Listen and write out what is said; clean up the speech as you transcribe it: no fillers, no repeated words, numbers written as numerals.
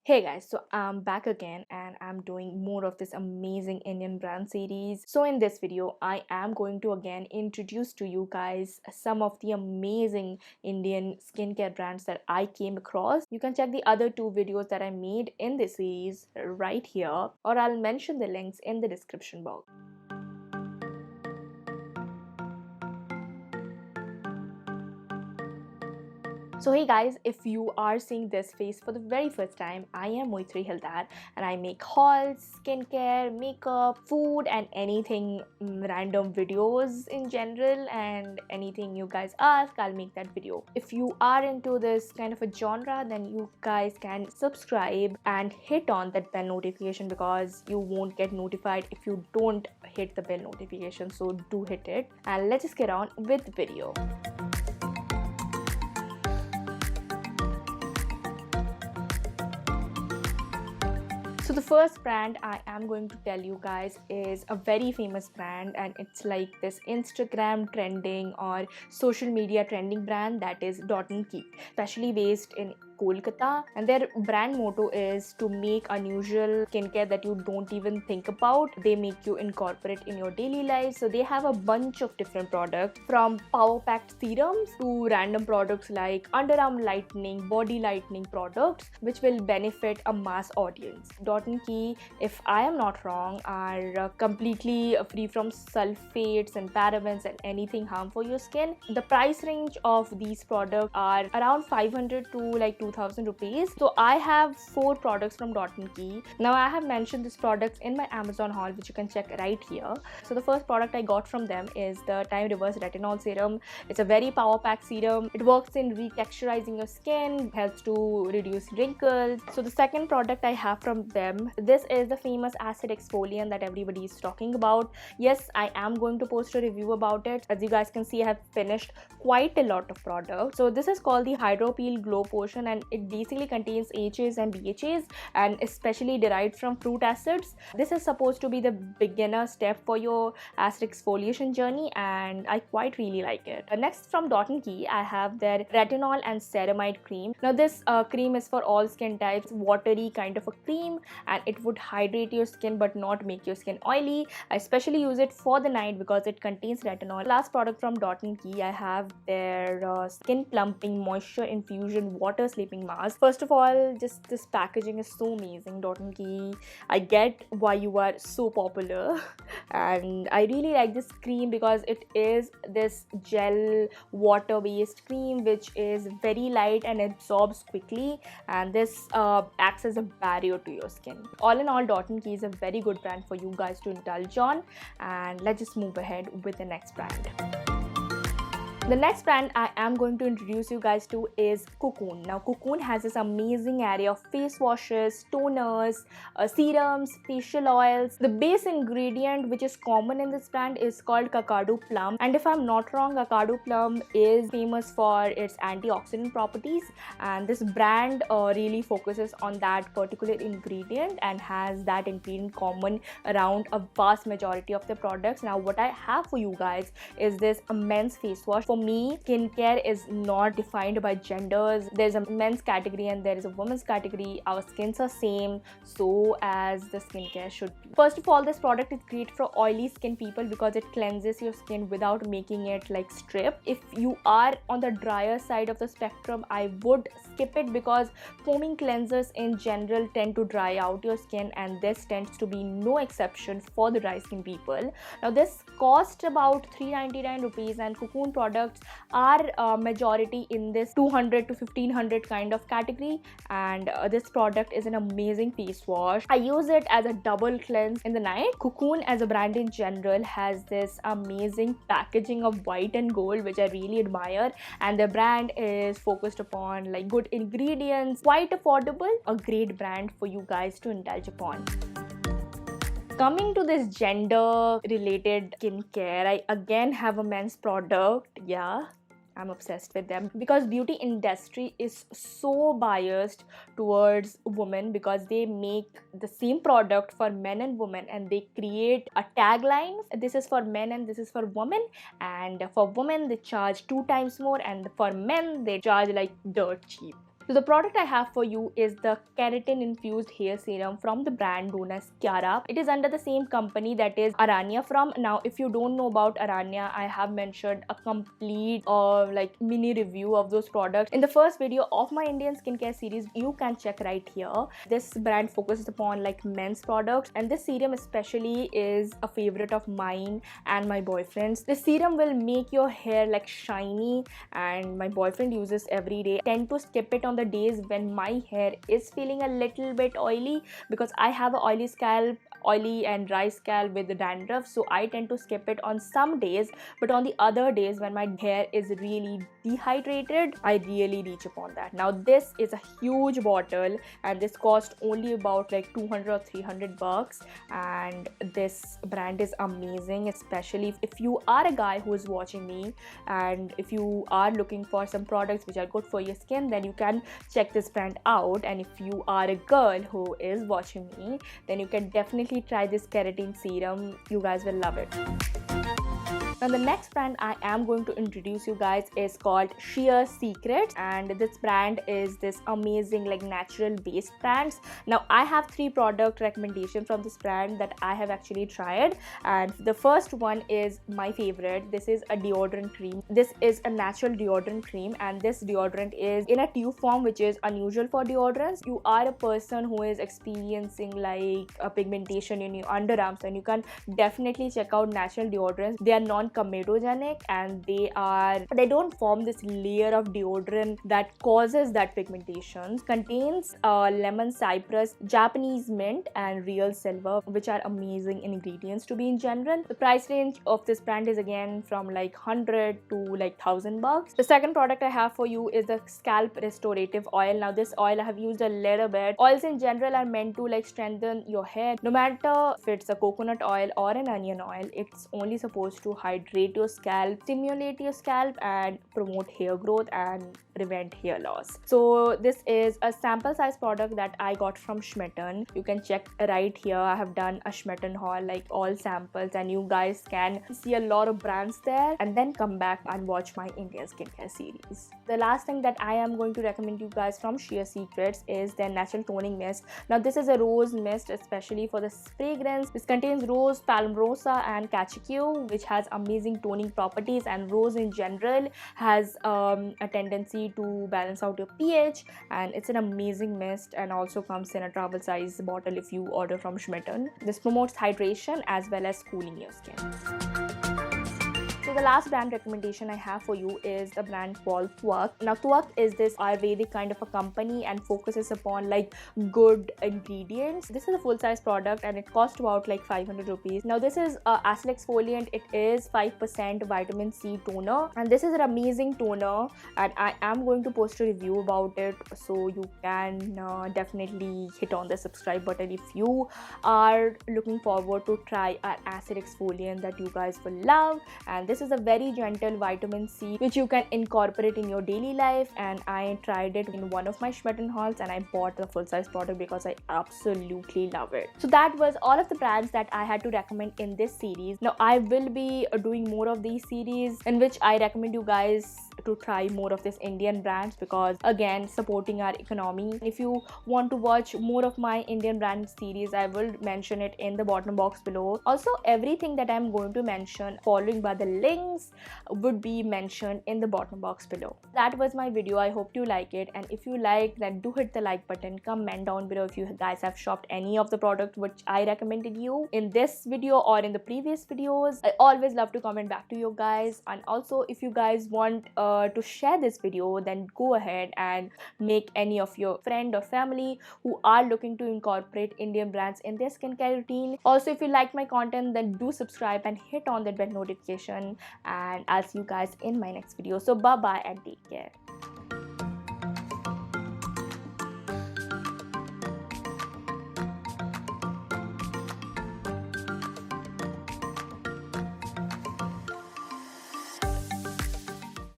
Hey guys, so I'm back again and I'm doing more of this amazing Indian brand series. So in this video, I am going to again introduce to you guys some of the amazing Indian skincare brands that I came across. You can check the other two videos that I made in this series right here, or I'll mention the links in the description box. So hey guys, if you are seeing this face for the very first time, I am Moitri Hildar and I make hauls, skincare, makeup, food and anything random videos in general, and anything you guys ask, I'll make that video. If you are into this kind of a genre, then you guys can subscribe and hit on that bell notification because you won't get notified if you don't hit the bell notification. So do hit it and let's just get on with the video. So the first brand I am going to tell you guys is a very famous brand, and it's like this Instagram trending or social media trending brand, that is Dot & Key, especially based in Kolkata, and their brand motto is to make unusual skincare that you don't even think about. They make you incorporate in your daily life. So they have a bunch of different products, from power packed serums to random products like underarm lightening, body lightening products, which will benefit a mass audience. Dot & Key, if I am not wrong, are completely free from sulfates and parabens and anything harm for your skin. The price range of these products are around 500 to like 2000 rupees. So I have 4 products from Dot & Key. Now I have mentioned these products in my Amazon haul, which you can check right here. So the first product I got from them is the Time Reverse Retinol Serum. It's a very power packed serum. It works in retexturizing your skin, helps to reduce wrinkles. So the second product I have from them, this is the famous acid exfoliant that everybody is talking about. Yes, I am going to post a review about it. As you guys can see, I have finished quite a lot of products. So this is called the Hydro Peel Glow Potion, and it basically contains AHAs and BHAs, and especially derived from fruit acids. This is supposed to be the beginner step for your acid exfoliation journey, and I quite really like it. Next, from Dot & Key, I have their retinol and ceramide cream. Now this cream is for all skin types, watery kind of a cream, and it would hydrate your skin but not make your skin oily. I especially use it for the night because it contains retinol. Last product from Dot & Key, I have their skin plumping moisture infusion water sleeping mask. First of all, just this packaging is so amazing. Dot & Key, I get why you are so popular and I really like this cream because it is this gel water based cream which is very light and absorbs quickly, and this acts as a barrier to your skin. All in all, Dot & Key is a very good brand for you guys to indulge on, and let's just move ahead with the next brand. The next brand I am going to introduce you guys to is Cocoon. Now Cocoon has this amazing array of face washes, toners, serums, facial oils. The base ingredient which is common in this brand is called Kakadu Plum, and if I'm not wrong, Kakadu Plum is famous for its antioxidant properties, and this brand really focuses on that particular ingredient and has that ingredient common around a vast majority of the products. Now what I have for you guys is this men's face wash. For me, skincare is not defined by genders. There's a men's category and there is a women's category. Our skins are same, so as the skincare should be. First of all, this product is great for oily skin people because it cleanses your skin without making it like strip. If you are on the drier side of the spectrum, I would skip it because foaming cleansers in general tend to dry out your skin, and this tends to be no exception for the dry skin people. Now this cost about 399 rupees, and Cocoon products are majority in this 200 to 1500 kind of category, and this product is an amazing face wash. I use it as a double cleanse in the night. Cocoon as a brand in general has this amazing packaging of white and gold which I really admire, and the brand is focused upon like good ingredients, quite affordable, a great brand for you guys to indulge upon. Coming to this gender related skincare, I again have a men's product. Yeah, I'm obsessed with them because beauty industry is so biased towards women because they make the same product for men and women, and they create a tagline. This is for men and this is for women, and for women they charge 2 times more, and for men they charge like dirt cheap. So the product I have for you is the keratin infused hair serum from the brand known as Kiara. It is under the same company that is Aranya from. Now if you don't know about Aranya, I have mentioned a complete like mini review of those products in the first video of my Indian skincare series. You can check right here. This brand focuses upon like men's products, and this serum especially is a favorite of mine and my boyfriend's. This serum will make your hair like shiny, and my boyfriend uses every day. I tend to skip it on the days when my hair is feeling a little bit oily, because I have an oily scalp, oily and dry scalp with dandruff, so I tend to skip it on some days. But on the other days when my hair is really dehydrated, I really reach upon that. Now this is a huge bottle, and this cost only about like 200 or 300 bucks, and this brand is amazing, especially if you are a guy who is watching me, and if you are looking for some products which are good for your skin, then you can check this brand out. And if you are a girl who is watching me, then you can definitely try this keratin serum. You guys will love it. Now the next brand I am going to introduce you guys is called Sheer Secrets, and this brand is this amazing like natural based brands. Now I have 3 product recommendations from this brand that I have actually tried, and the first one is my favorite. This is a deodorant cream. This is a natural deodorant cream, and this deodorant is in a tube form, which is unusual for deodorants. You are a person who is experiencing like a pigmentation in your underarms, and you can definitely check out natural deodorants. They are non-comedogenic, and they don't form this layer of deodorant that causes that pigmentation. Contains lemon, cypress, Japanese mint, and real silver, which are amazing ingredients to be in general. The price range of this brand is again from like 100 to like 1000 bucks. The second product I have for you is the scalp restorative oil. Now this oil I have used a little bit. Oils in general are meant to like strengthen your hair. No matter if it's a coconut oil or an onion oil, it's only supposed to hydrate your scalp, stimulate your scalp, and promote hair growth and prevent hair loss. So this is a sample size product that I got from Schmitten. You can check right here. I have done a Schmitten haul, like all samples, and you guys can see a lot of brands there and then come back and watch my Indian skincare series. The last thing that I am going to recommend you guys from Sheer Secrets is their natural toning mist. Now this is a rose mist, especially for the fragrance. This contains rose, palmarosa, and caoutchouc, which has amazing toning properties, and rose in general has a tendency to balance out your pH, and it's an amazing mist, and also comes in a travel size bottle if you order from Schmitten. This promotes hydration as well as cooling your skin. So the last brand recommendation I have for you is the brand called Tuak. Now Tuak is this Ayurvedic kind of a company and focuses upon like good ingredients. This is a full size product, and it costs about like 500 rupees. Now this is acid exfoliant. It is 5% vitamin C toner, and this is an amazing toner, and I am going to post a review about it, so you can definitely hit on the subscribe button if you are looking forward to try our acid exfoliant that you guys will love. And this is a very gentle vitamin C which you can incorporate in your daily life, and I tried it in one of my Schmitten hauls, and I bought the full size product because I absolutely love it. So that was all of the brands that I had to recommend in this series. Now I will be doing more of these series in which I recommend you guys to try more of this Indian brands, because again, supporting our economy. If you want to watch more of my Indian brand series, I will mention it in the bottom box below. Also, everything that I'm going to mention following by the links would be mentioned in the bottom box below. That was my video. I hope you like it, and if you like, then do hit the like button. Comment down below if you guys have shopped any of the products which I recommended you in this video or in the previous videos. I always love to comment back to you guys. And also, if you guys want to share this video, then go ahead and make any of your friend or family who are looking to incorporate Indian brands in their skincare routine. Also, if you like my content, then do subscribe and hit on that bell notification, and I'll see you guys in my next video. So bye bye and take care.